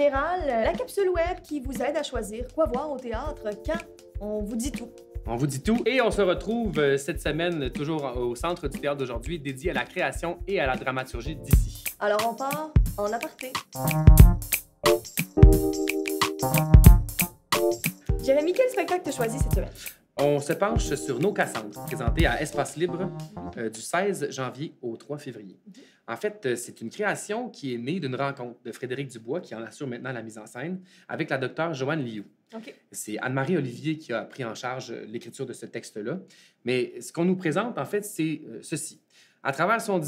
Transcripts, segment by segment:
général, la capsule web qui vous aide à choisir quoi voir au théâtre quand on vous dit tout. On vous dit tout et on se retrouve cette semaine toujours au Centre du théâtre d'aujourd'hui dédié à la création et à la dramaturgie d'ici. Alors on part en aparté. Jérémy, quel spectacle t'as choisi cette semaine? On se penche sur Nos Cassandres, présenté à Espace Libre du 16 janvier au 3 février. En fait, c'est une création qui est née d'une rencontre de Frédéric Dubois, qui en assure maintenant la mise en scène, avec la docteure Joanne Liu. OK. C'est Anne-Marie Olivier qui a pris en charge l'écriture de ce texte-là. Mais ce qu'on nous présente, en fait, c'est ceci. À travers son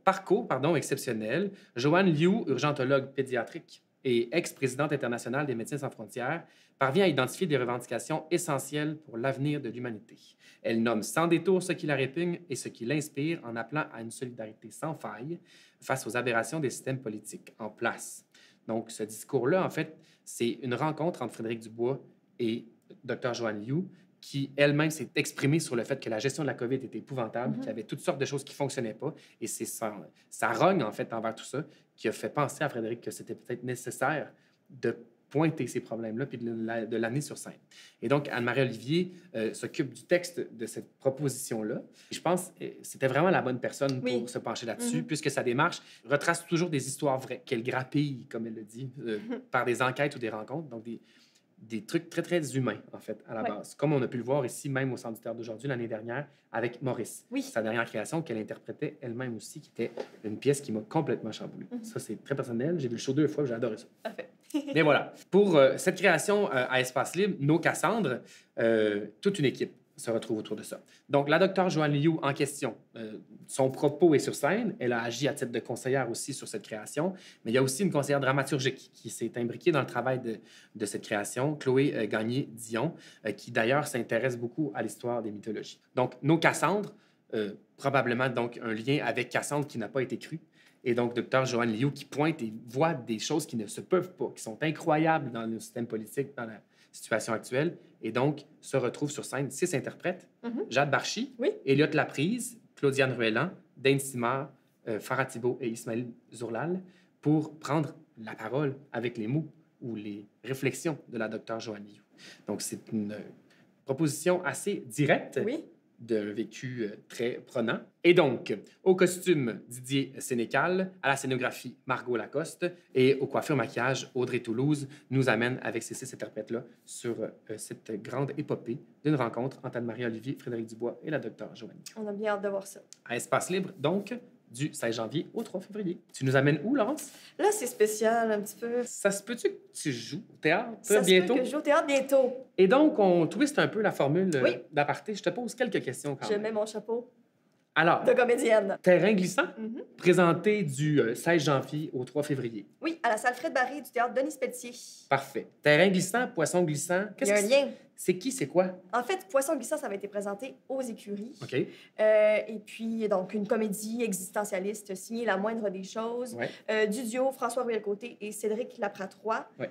parcours exceptionnel, Joanne Liu, urgentologue pédiatrique et ex-présidente internationale des Médecins sans frontières, parvient à identifier des revendications essentielles pour l'avenir de l'humanité. Elle nomme sans détour ce qui la répugne et ce qui l'inspire en appelant à une solidarité sans faille face aux aberrations des systèmes politiques en place. Donc, ce discours-là, en fait, c'est une rencontre entre Frédéric Dubois et Dr. Joanne Liu, qui elle-même s'est exprimée sur le fait que la gestion de la COVID était épouvantable, qu'il y avait toutes sortes de choses qui ne fonctionnaient pas. Et c'est sa rogne, en fait, envers tout ça, qui a fait penser à Frédéric que c'était peut-être nécessaire de pointer ces problèmes-là puis de l'amener sur scène. Et donc, Anne-Marie Olivier s'occupe du texte de cette proposition-là. Je pense que c'était vraiment la bonne personne pour se pencher là-dessus, puisque sa démarche retrace toujours des histoires vraies, qu'elle grappille, comme elle le dit, par des enquêtes ou des rencontres, donc des trucs très, très humains, en fait, à la base. Comme on a pu le voir ici, même au Centre du théâtre d'aujourd'hui, l'année dernière, avec Maurice. Oui. Sa dernière création qu'elle interprétait elle-même aussi, qui était une pièce qui m'a complètement chamboulée. Ça, c'est très personnel. J'ai vu le show 2 fois, j'ai adoré ça. Parfait. Mais voilà. Pour cette création à Espace Libre, Nos Cassandres, toute une équipe se retrouve autour de ça. Donc, la docteure Joanne Liu en question, son propos est sur scène. Elle a agi à titre de conseillère aussi sur cette création. Mais il y a aussi une conseillère dramaturgique qui s'est imbriquée dans le travail de cette création, Chloé Gagné-Dion, qui d'ailleurs s'intéresse beaucoup à l'histoire des mythologies. Donc, Nos Cassandres, probablement donc un lien avec Cassandre qui n'a pas été cru. Et donc, Dr. Joanne Liu qui pointe et voit des choses qui ne se peuvent pas, qui sont incroyables dans le système politique, dans la situation actuelle. Et donc, se retrouvent sur scène 6 interprètes. Jade Barchi, Elliot Laprise, Claudiane Ruellan, Dane Simard, Farah Thibault et Ismaël Zourlal pour prendre la parole avec les mots ou les réflexions de la Dr. Joanne Liu. Donc, c'est une proposition assez directe. Oui. D'un vécu très prenant. Et donc, au costume, Didier Sénécal, à la scénographie, Margot Lacoste, et au coiffure-maquillage, Audrey Toulouse, nous amène avec ces 6 interprètes-là sur cette grande épopée d'une rencontre entre Anne-Marie Olivier, Frédéric Dubois et la docteure Joanne. On a bien hâte de voir ça. À Espace Libre, donc, du 16 janvier au 3 février. Tu nous amènes où, Laurence? Là, c'est spécial un petit peu. Ça se peut-tu que tu joues au théâtre Ça bientôt? se peut que je joue au théâtre bientôt. Et donc, on twiste un peu la formule d'aparté. Je te pose quelques questions quand Je même. mets mon chapeau Alors, de comédienne. Terrain glissant, présenté du 16 janvier au 3 février. Oui, à la salle Fred Barré du théâtre Denis Pelletier. Parfait. Terrain glissant, poisson glissant. Il y a un lien. C'est qui, c'est quoi? En fait, Poisson glissant, ça va été présenté aux écuries. OK. Et puis, donc, une comédie existentialiste signée La moindre des choses, du duo François-Ruel Côté et Cédric Lapratois. Ouais.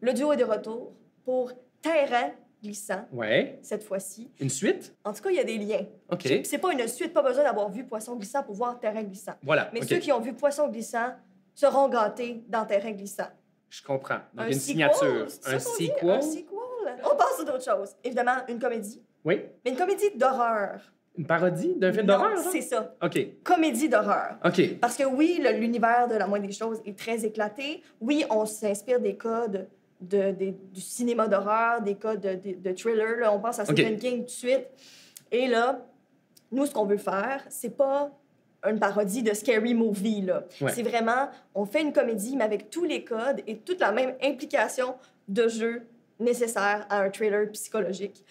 Le duo est de retour pour Terrain glissant, Ouais. cette fois-ci. Une suite? En tout cas, il y a des liens. OK. C'est pas une suite, pas besoin d'avoir vu Poisson glissant pour voir Terrain glissant. Voilà. Mais OK. ceux qui ont vu Poisson glissant seront gâtés dans Terrain glissant. Je comprends. Donc, Un une sequel, signature. c'est ça Un qu'on dit? sequel. Un sequel. On passe à d'autres choses. Évidemment, une comédie. Oui. Mais une comédie d'horreur. Une parodie d'un film Non, d'horreur, genre? c'est ça. OK. Comédie d'horreur. OK. Parce que oui, l'univers de La moindre des choses est très éclaté. Oui, on s'inspire des codes du cinéma d'horreur, des codes de thriller. Là. On pense à Stephen King tout de suite. Et là, nous, ce qu'on veut faire, c'est pas une parodie de Scary Movie. Là. Ouais. C'est vraiment, on fait une comédie, mais avec tous les codes et toute la même implication de jeu nécessaire à un thriller psychologique.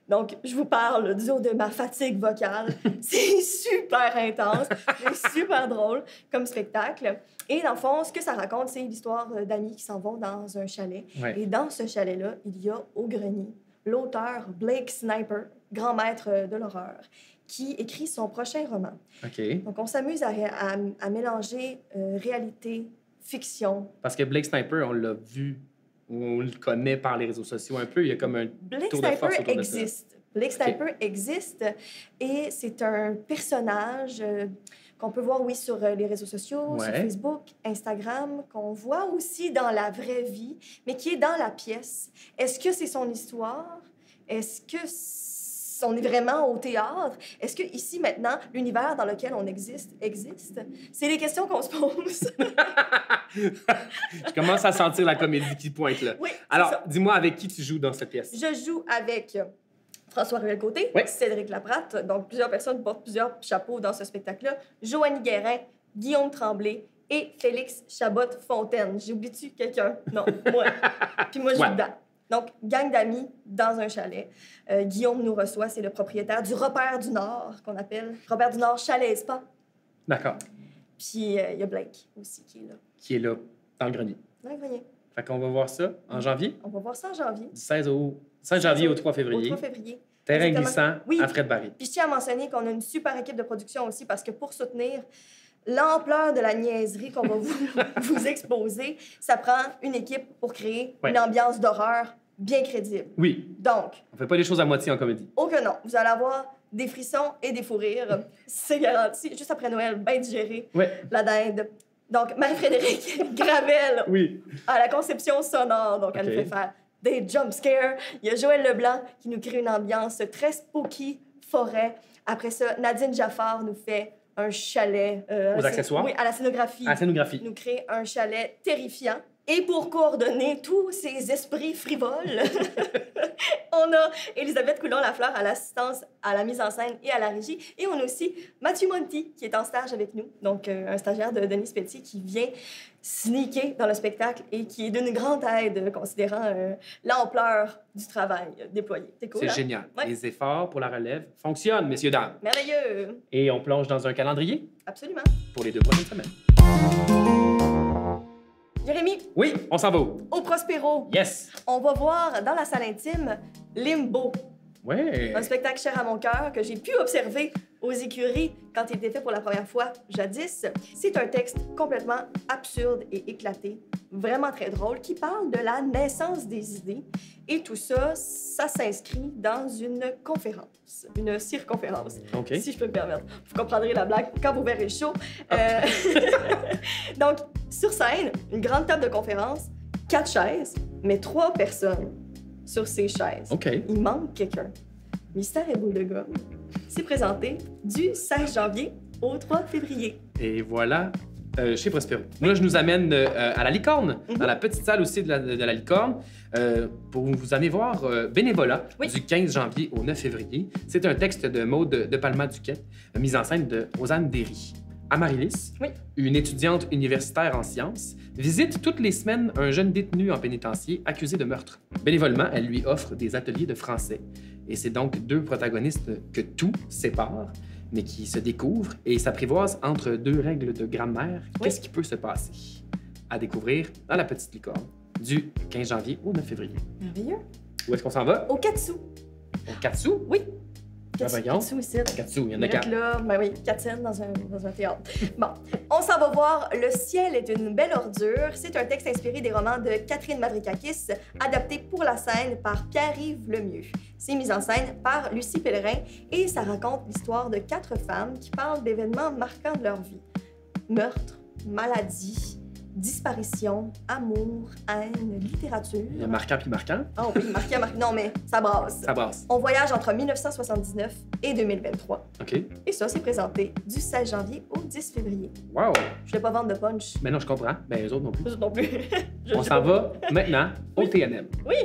Donc, je vous parle, disons, de ma fatigue vocale. C'est super intense, c'est super drôle comme spectacle. Et dans le fond, ce que ça raconte, c'est l'histoire d'amis qui s'en vont dans un chalet. Ouais. Et dans ce chalet-là, il y a au grenier l'auteur Blake Sniper, grand maître de l'horreur, qui écrit son prochain roman. OK. Donc, on s'amuse à mélanger réalité, fiction. Parce que Blake Sniper, on l'a vu, on le connaît par les réseaux sociaux un peu. Il y a comme un Blake tour de Sniper force autour de ça. existe. Blake Sniper existe et c'est un personnage qu'on peut voir, oui, sur les réseaux sociaux, sur Ouais. Facebook, Instagram, qu'on voit aussi dans la vraie vie, mais qui est dans la pièce. Est-ce que c'est son histoire? Est-ce que on est vraiment au théâtre? Est-ce que ici, maintenant, l'univers dans lequel on existe? C'est les questions qu'on se pose. Je commence à sentir la comédie qui pointe là. Oui, c'est Alors, ça. dis-moi avec qui tu joues dans cette pièce. Je joue avec François Ruel-Côté, Oui. Cédric Laprate, donc plusieurs personnes portent plusieurs chapeaux dans ce spectacle-là, Joanie Guérin, Guillaume Tremblay et Félix Chabot-Fontaine. J'ai oublié-tu quelqu'un? Non, moi. Puis moi, je joue Ouais. dedans. Donc, gang d'amis dans un chalet. Guillaume nous reçoit, c'est le propriétaire du Repère du Nord, qu'on appelle. Repère du Nord, chalet et spa. D'accord. Puis il y a Blake aussi qui est là. Qui est là, dans le grenier. Dans le grenier. Fait qu'on va voir ça en janvier, On va voir ça en janvier. du 16 janvier au 3 Au février. 3 février. Terrain Exactement. glissant Oui. à Fred Barry. Puis je tiens à mentionner qu'on a une super équipe de production aussi parce que pour soutenir l'ampleur de la niaiserie qu'on va vous exposer, ça prend une équipe pour créer Ouais. une ambiance d'horreur bien crédible. Oui, Donc, on fait pas les choses à moitié en comédie. oh que non, vous allez avoir des frissons et des fous rires. C'est garanti. Juste après Noël, bien digéré, Ouais. la dinde. Donc, Marie-Frédérique Gravel Oui. à la conception sonore. Donc, elle OK. nous fait faire des jump scares. Il y a Joël Leblanc qui nous crée une ambiance très spooky, forêt. Après ça, Nadine Jaffar nous fait un chalet. Aux accessoires? Oui, à la scénographie. À la scénographie. Nous crée un chalet terrifiant. Et pour coordonner tous ces esprits frivoles, on a Elisabeth Coulon-Lafleur à l'assistance, à la mise en scène et à la régie. Et on a aussi Mathieu Monti qui est en stage avec nous, donc un stagiaire de Denis Pelletier qui vient sneaker dans le spectacle et qui est d'une grande aide considérant l'ampleur du travail déployé. C'est cool, C'est hein? génial. Ouais. Les efforts pour la relève fonctionnent, messieurs, dames. Merveilleux! Et on plonge dans un calendrier Absolument. pour les 2 prochaines semaines. Jérémy, Oui, on s'en va où? au Prospero, Yes! on va voir dans la salle intime Limbo. Ouais. Un spectacle cher à mon cœur que j'ai pu observer aux écuries quand il était fait pour la première fois jadis. C'est un texte complètement absurde et éclaté, vraiment très drôle, qui parle de la naissance des idées. Et tout ça, ça s'inscrit dans une conférence, une circonférence, OK. si je peux me permettre. Vous comprendrez la blague quand vous verrez le show. Donc, sur scène, une grande table de conférence, 4 chaises, mais 3 personnes sur ces chaises. OK. Il manque quelqu'un. Mystère et boule de gomme. C'est présenté du 16 janvier au 3 février. Et voilà, chez Prospero. Là, je nous amène à la Licorne, dans la petite salle aussi de la Licorne, pour vous amener voir Bénévolat, Oui. du 15 janvier au 9 février. C'est un texte de Maude de Palma-Duquette, mise en scène de Rosanne Derry. Amaryllis, Oui. une étudiante universitaire en sciences, visite toutes les semaines un jeune détenu en pénitencier accusé de meurtre. Bénévolement, elle lui offre des ateliers de français. Et c'est donc 2 protagonistes que tout sépare, mais qui se découvrent et s'apprivoisent entre 2 règles de grammaire. Oui. Qu'est-ce qui peut se passer? À découvrir dans la Petite Licorne, du 15 janvier au 9 février. Merveilleux. Où est-ce qu'on s'en va? Au Katsu. Au Katsu? Oui. Ben voyons. Katsu ici. Katsu, il y en a Direct 4. là, ben oui, 4 scènes dans un théâtre. Bon, on s'en va voir Le ciel est une belle ordure. C'est un texte inspiré des romans de Catherine Mavrikakis, adapté pour la scène par Pierre-Yves Lemieux. C'est mis en scène par Lucie Pellerin et ça raconte l'histoire de 4 femmes qui parlent d'événements marquants de leur vie. Meurtre, maladie, disparition, amour, haine, littérature. Il y a marquant puis marquant. Oh oui, marqué. Non, mais ça brasse. Ça brasse. On voyage entre 1979 et 2023. OK. Et ça, c'est présenté du 16 janvier au 10 février. Wow! Je vais pas vendre de punch. Mais non, je comprends. Ben, les autres non plus. Je non plus. On s'en va maintenant au TNM. Oui.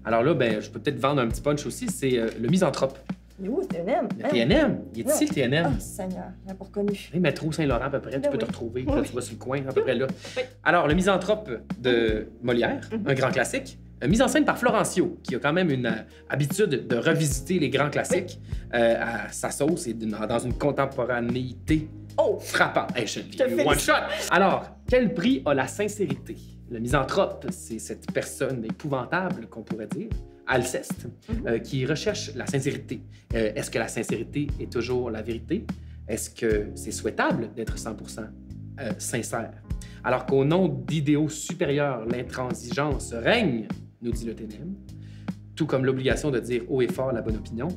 Alors là, ben, je peux peut-être vendre un petit punch aussi. C'est le misanthrope. Il est où, TNM? Le TNM. Il est ici, le TNM. Oh, Seigneur, j'ai pas reconnu. Oui, métro Saint-Laurent, à peu près. Tu Ben peux te oui. retrouver. Oui. Là, tu vas sur le coin, à peu près là. Oui. Alors, le misanthrope de Molière, un grand classique, mise en scène par Florencio, qui a quand même une habitude de revisiter les grands classiques à sa sauce et dans une contemporanéité Oh! frappante. Hey, je te l'ai eu one félicite. shot! Alors, quel prix a la sincérité? Le misanthrope, c'est cette personne épouvantable, qu'on pourrait dire, Alceste, qui recherche la sincérité. Est-ce que la sincérité est toujours la vérité? Est-ce que c'est souhaitable d'être 100% sincère? Alors qu'au nom d'idéaux supérieurs, l'intransigeance règne, nous dit le TNM, tout comme l'obligation de dire haut et fort la bonne opinion,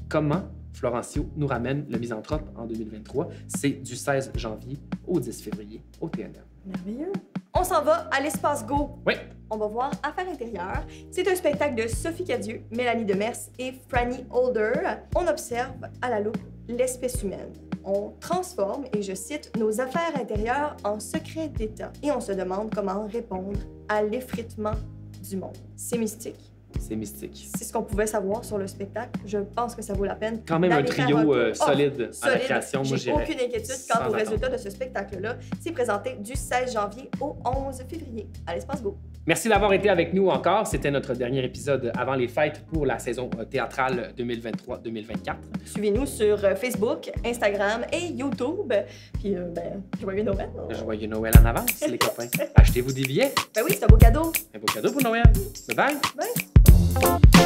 comment Florencio nous ramène Le Misanthrope en 2023. C'est du 16 janvier au 10 février au TNM. Merveilleux. On s'en va à l'Espace Go. Oui. On va voir Affaires intérieures. C'est un spectacle de Sophie Cadieux, Mélanie Demers et Franny Holder. On observe à la loupe l'espèce humaine. On transforme, et je cite, nos affaires intérieures en secrets d'État. Et on se demande comment répondre à l'effritement du monde. C'est mystique. C'est mystique. C'est ce qu'on pouvait savoir sur le spectacle. Je pense que ça vaut la peine. Quand même un d'aller faire trio tour. solide à la Solide. création. Moi, J'ai j'irais aucune inquiétude quant sans au résultat attendre. de ce spectacle-là. C'est présenté du 16 janvier au 11 février à l'Espace Go. Merci d'avoir été avec nous encore. C'était notre dernier épisode avant les fêtes pour la saison théâtrale 2023-2024. Suivez-nous sur Facebook, Instagram et YouTube. Puis, joyeux Noël. Joyeux Noël en avance, les copains. Achetez-vous des billets. Ben oui, c'est un beau cadeau. Un beau cadeau pour Noël. Bye bye. Bye.